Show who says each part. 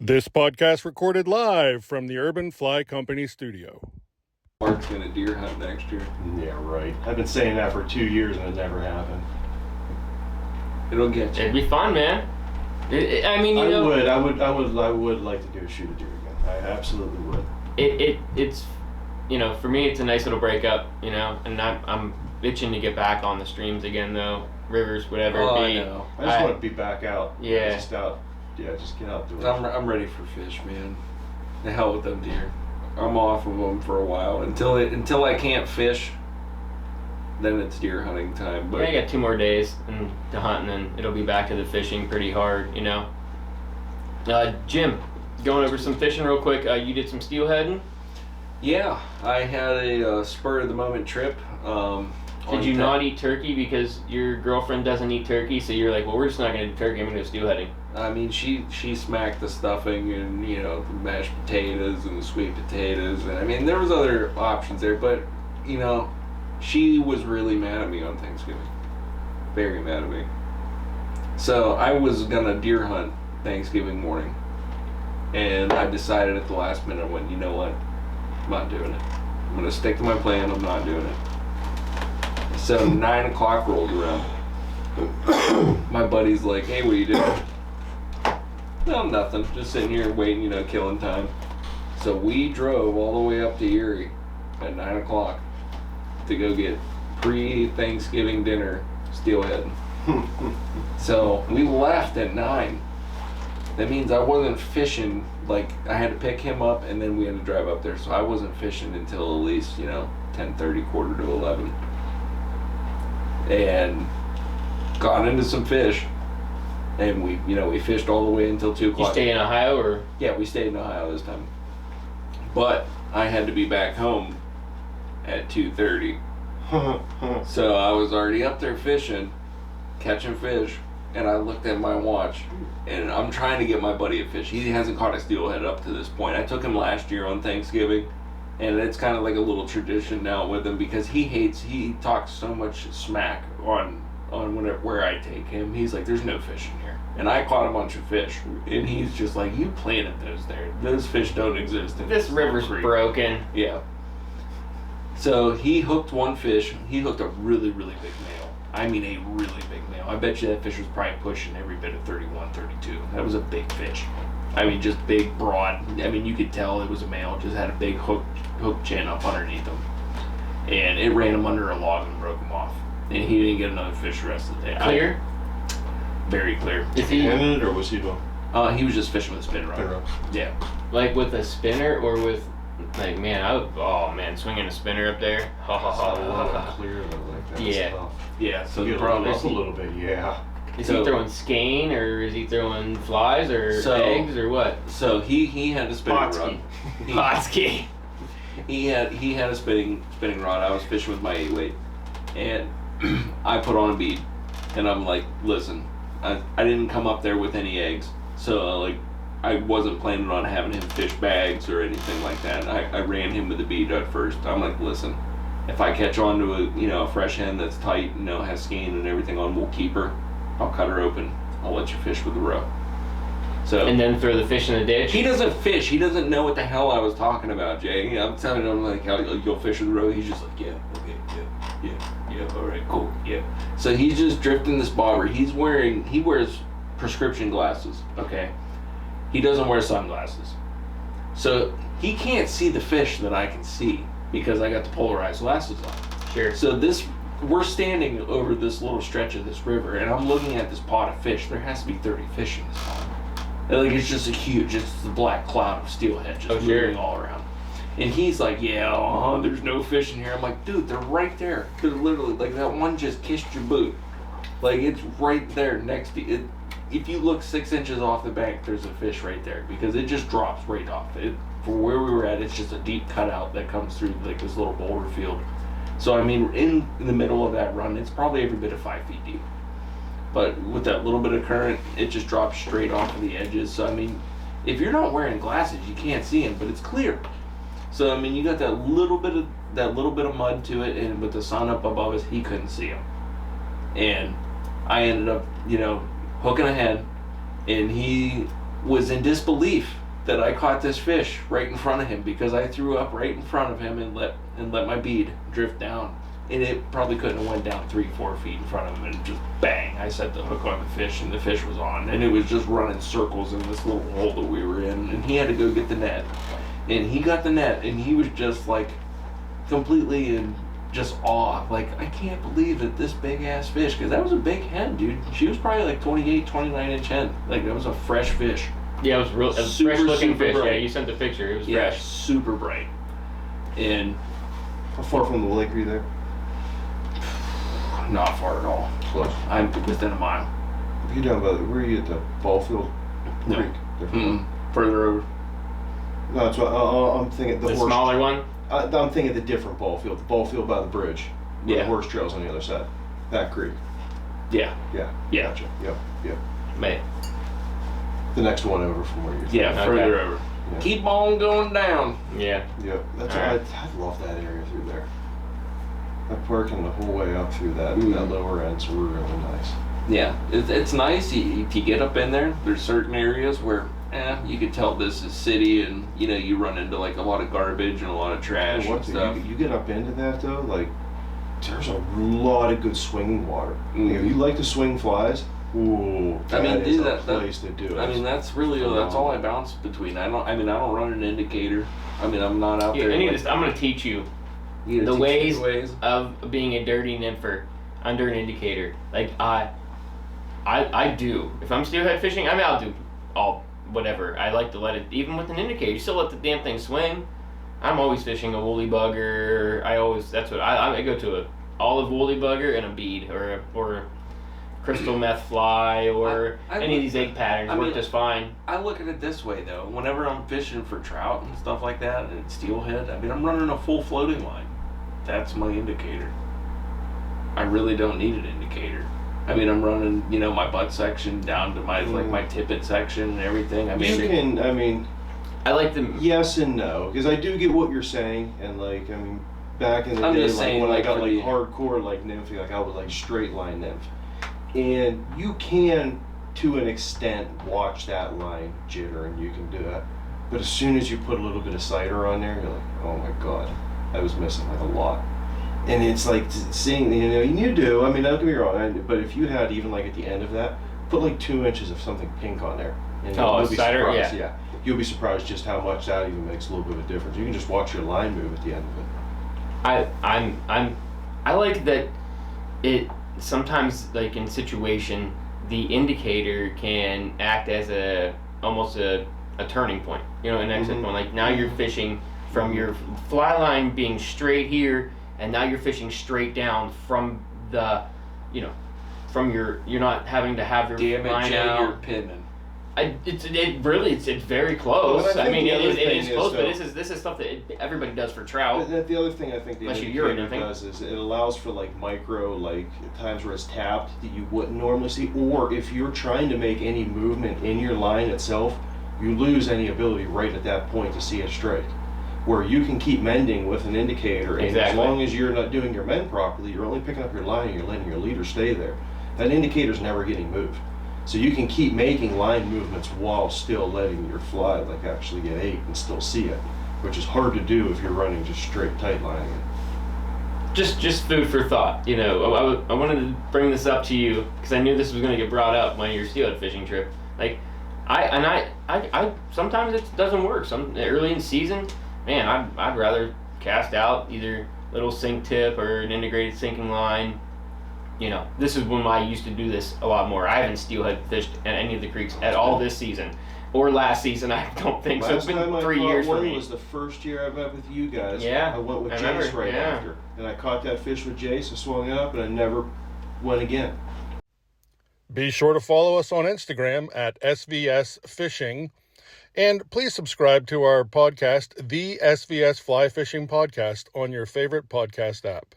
Speaker 1: This podcast recorded live from the Urban Fly Company studio.
Speaker 2: Mark's gonna deer hunt next year.
Speaker 3: Yeah, right. I've been saying that for 2 years and it never happened.
Speaker 2: It'll get you.
Speaker 4: It'd be fun, man.
Speaker 3: I would like to do a shoot a deer again. I absolutely would.
Speaker 4: It's for me, it's a nice little breakup, and I'm itching to get back on the streams again, though. Rivers, whatever.
Speaker 2: Oh, I know.
Speaker 3: I just want to be back out.
Speaker 4: Yeah.
Speaker 3: Just out. Yeah, just get out there.
Speaker 2: I'm ready for fish, man. The hell with them deer. I'm off of them for a while until I can't fish. Then it's deer hunting time. But
Speaker 4: I got 2 more days to hunt, and then it'll be back to the fishing pretty hard, Jim, going over some fishing real quick. You did some steelheading.
Speaker 2: yeah, I had a spur of the moment trip.
Speaker 4: Did you not eat turkey because your girlfriend doesn't eat turkey? So you're like, well, we're just not gonna do turkey. I'm gonna go steelheading.
Speaker 2: I mean, she smacked the stuffing and the mashed potatoes and the sweet potatoes, and I mean there was other options there, but she was really mad at me on Thanksgiving, very mad at me. So I was gonna deer hunt Thanksgiving morning, and I decided at the last minute, I went, you know what, I'm not doing it. I'm gonna stick to my plan. I'm not doing it. So 9 o'clock rolled around. My buddy's like, hey, what are you doing? No, nothing. Just sitting here waiting, killing time. So we drove all the way up to Erie at 9 o'clock to go get pre-Thanksgiving dinner steelhead. So we left at 9. That means I wasn't fishing. Like, I had to pick him up and then we had to drive up there. So I wasn't fishing until at least, 10:30, quarter to 11. And got into some fish. And we fished all the way until 2 o'clock.
Speaker 4: You stay in Ohio, or?
Speaker 2: Yeah, we stayed in Ohio this time. But I had to be back home at 2:30. So I was already up there fishing, catching fish, and I looked at my watch, and I'm trying to get my buddy a fish. He hasn't caught a steelhead up to this point. I took him last year on Thanksgiving, and it's kind of like a little tradition now with him because he talks so much smack on where I take him. He's like, there's no fish in here. And I caught a bunch of fish, and he's just like, you planted those there. Those fish don't exist.
Speaker 4: This river's broken.
Speaker 2: Yeah. So he hooked one fish. He hooked a really, really big male. I mean a really big male. I bet you that fish was probably pushing every bit of 31, 32. That was a big fish. I mean, just big, broad. I mean, you could tell it was a male. Just had a big hook chin up underneath him. And it ran him under a log and broke him off. And he didn't get another fish the rest of the day.
Speaker 4: Clear?
Speaker 2: Very clear.
Speaker 4: Is he
Speaker 3: it, or was he doing?
Speaker 2: He was just fishing with a spin rod. Yeah.
Speaker 4: like with a spinner or with swinging a spinner up there? Ha ha
Speaker 3: A little
Speaker 4: ha.
Speaker 3: clear though, like that.
Speaker 4: Yeah.
Speaker 2: Yeah, so
Speaker 3: You
Speaker 2: the
Speaker 3: get
Speaker 2: problem
Speaker 3: up
Speaker 2: is
Speaker 3: a little bit, yeah.
Speaker 4: Is he throwing skein, or is he throwing flies or eggs or what?
Speaker 2: So he had a spinning rod.
Speaker 4: Hotsky.
Speaker 2: He had a spinning rod. I was fishing with my 8-weight, and I put on a bead, and I'm like, listen, I didn't come up there with any eggs, so I wasn't planning on having him fish bags or anything like that. I ran him with a bead at first. I'm like, listen, if I catch on to a fresh hen that's tight, has skein and everything on, we'll keep her. I'll cut her open. I'll let you fish with the rope. So
Speaker 4: And then throw the fish in the ditch?
Speaker 2: he doesn't fish. He doesn't know what the hell I was talking about, Jay. I'm telling him like, how you'll fish with the rope. He's just like, yeah, okay, yeah, all right, cool, yeah. So he's just drifting this bobber. He wears prescription glasses. Okay, he doesn't wear sunglasses, so he can't see the fish that I can see because I got the polarized glasses on.
Speaker 4: Sure.
Speaker 2: So we're standing over this little stretch of this river, and I'm looking at this pot of fish. There has to be 30 fish in this pond. And, it's just it's the black cloud of steelhead just moving all around. And he's like, yeah, there's no fish in here. I'm like, dude, they're right there. They're literally, that one just kissed your boot. It's right there next to it. If you look 6 inches off the bank, there's a fish right there because it just drops right off. From where we were at, it's just a deep cutout that comes through this little boulder field. So, I mean, in the middle of that run, it's probably every bit of 5 feet deep. But with that little bit of current, it just drops straight off of the edges. So, I mean, if you're not wearing glasses, you can't see them, but it's clear. So, I mean, you got that little bit of mud to it, and with the sun up above us, he couldn't see them. And I ended up, hooking a head, and he was in disbelief that I caught this fish right in front of him because I threw up right in front of him and let my bead drift down. And it probably couldn't have went down 3-4 feet in front of him, and just bang, I set the hook on the fish, and the fish was on, and it was just running circles in this little hole that we were in, and he had to go get the net. And he got the net, and he was just like completely in just awe. Like, I can't believe that this big ass fish, because that was a big hen, dude. She was probably like 28, 29 inch hen. Like, that was a fresh fish.
Speaker 4: Yeah, it was real. It was
Speaker 2: Super,
Speaker 4: fresh looking
Speaker 2: super
Speaker 4: fish.
Speaker 2: bright.
Speaker 4: Yeah, you sent the picture. It was
Speaker 2: Yeah,
Speaker 4: fresh.
Speaker 2: super bright. And
Speaker 3: How far from the lake are you there?
Speaker 2: not far at all.
Speaker 3: Close.
Speaker 2: I'm within a mile.
Speaker 3: If you down by where are you at the ball field?
Speaker 2: No.
Speaker 3: Creek?
Speaker 2: Mm-mm. Further over.
Speaker 3: No, that's what I'm thinking.
Speaker 4: The
Speaker 3: horse,
Speaker 4: smaller one.
Speaker 3: I'm thinking the different ball field. The ball field by the bridge. Where
Speaker 2: Yeah.
Speaker 3: The horse trail's on the other side. That creek.
Speaker 2: Yeah.
Speaker 3: Yeah.
Speaker 2: Yeah.
Speaker 3: Gotcha. Yep. Yep.
Speaker 4: May.
Speaker 3: The next one over from where you're.
Speaker 2: Yeah,
Speaker 4: Okay.
Speaker 2: further over.
Speaker 3: Yeah.
Speaker 2: Keep on going down.
Speaker 4: Yeah.
Speaker 3: Yep. That's
Speaker 4: All right.
Speaker 3: I love that area through there. I'm working the whole way up through that.
Speaker 2: Mm.
Speaker 3: That lower end's really nice.
Speaker 2: Yeah, it's nice. You get up in there. There's certain areas where, you could tell this is city, and you run into like a lot of garbage and a lot of trash and stuff.
Speaker 3: You get up into that though, like there's a lot of good swinging water.
Speaker 2: Mm.
Speaker 3: If you like to swing flies, ooh, that is
Speaker 2: dude,
Speaker 3: a place to do it.
Speaker 2: I mean, that's all I bounce between. I don't run an indicator. I mean, I'm not out there.
Speaker 4: I'm going to teach you
Speaker 2: You
Speaker 4: the
Speaker 2: gotta teach me
Speaker 4: ways of being a dirty nympher under an indicator. Like I do. If I'm steelhead fishing, I mean, I'll do all whatever. I like to let it, even with an indicator, you still let the damn thing swing. I'm always fishing a woolly bugger. That's what I go to a olive woolly bugger and a bead or a crystal meth fly or any of these egg patterns work just fine.
Speaker 2: I look at it this way though. Whenever I'm fishing for trout and stuff like that and steelhead, I mean, I'm running a full floating line. That's my indicator. I really don't need an indicator. I mean, I'm running, my butt section down to my my tippet section and everything. I mean,
Speaker 4: I like the
Speaker 3: yes and no, because I do get what you're saying, and back in the
Speaker 2: I'm
Speaker 3: day,
Speaker 2: just saying,
Speaker 3: when I got
Speaker 2: for the-
Speaker 3: hardcore nymphing, I was straight line nymph, and you can to an extent watch that line jitter, and you can do that, but as soon as you put a little bit of cider on there, you're like, oh my god, I was missing a lot. And it's like seeing, you do, I mean, don't get me wrong, but if you had even at the end of that, put 2 inches of something pink on there. And you'll be
Speaker 4: cider,
Speaker 3: surprised,
Speaker 4: yeah.
Speaker 3: You'll be surprised just how much that even makes a little bit of a difference. You can just watch your line move at the end of it.
Speaker 4: I like that it sometimes in situation the indicator can act as almost a turning point, an exit point. Like now you're fishing from your fly line being straight here, and now you're fishing straight down from the, you're not having to have your
Speaker 2: damn it,
Speaker 4: line
Speaker 2: Jay,
Speaker 4: out.
Speaker 2: you're pinning.
Speaker 4: It's very close.
Speaker 3: Well,
Speaker 4: I mean,
Speaker 3: the other
Speaker 4: it
Speaker 3: thing
Speaker 4: is
Speaker 3: is,
Speaker 4: close,
Speaker 3: though,
Speaker 4: but this is stuff that everybody does for trout.
Speaker 3: The other thing I think the
Speaker 4: Unless you're
Speaker 3: indicator
Speaker 4: urinating.
Speaker 3: does is it allows for micro, times where it's tapped that you wouldn't normally see, or if you're trying to make any movement in your line itself, you lose any ability right at that point to see a strike. Where you can keep mending with an indicator, and
Speaker 4: Exactly.
Speaker 3: as long as you're not doing your mend properly, you're only picking up your line and you're letting your leader stay there. That indicator's never getting moved. So you can keep making line movements while still letting your fly actually get ate and still see it, which is hard to do if you're running just straight tight lining.
Speaker 4: Just food for thought. I wanted to bring this up to you because I knew this was going to get brought up on your steelhead fishing trip. I sometimes it doesn't work. Early in the season, man, I'd rather cast out either little sink tip or an integrated sinking line. This is when I used to do this a lot more. I haven't steelhead fished at any of the creeks at all this season. Or last season, I don't think so. It's been 3 years for me.
Speaker 3: Was the first year I went with you guys.
Speaker 4: Yeah,
Speaker 3: I went with
Speaker 4: I
Speaker 3: Jace
Speaker 4: remember,
Speaker 3: right
Speaker 4: yeah.
Speaker 3: after. And I caught that fish with Jace, I swung it up, and I never went again.
Speaker 1: Be sure to follow us on Instagram at SVS Fishing. And please subscribe to our podcast, the SVS Fly Fishing Podcast, on your favorite podcast app.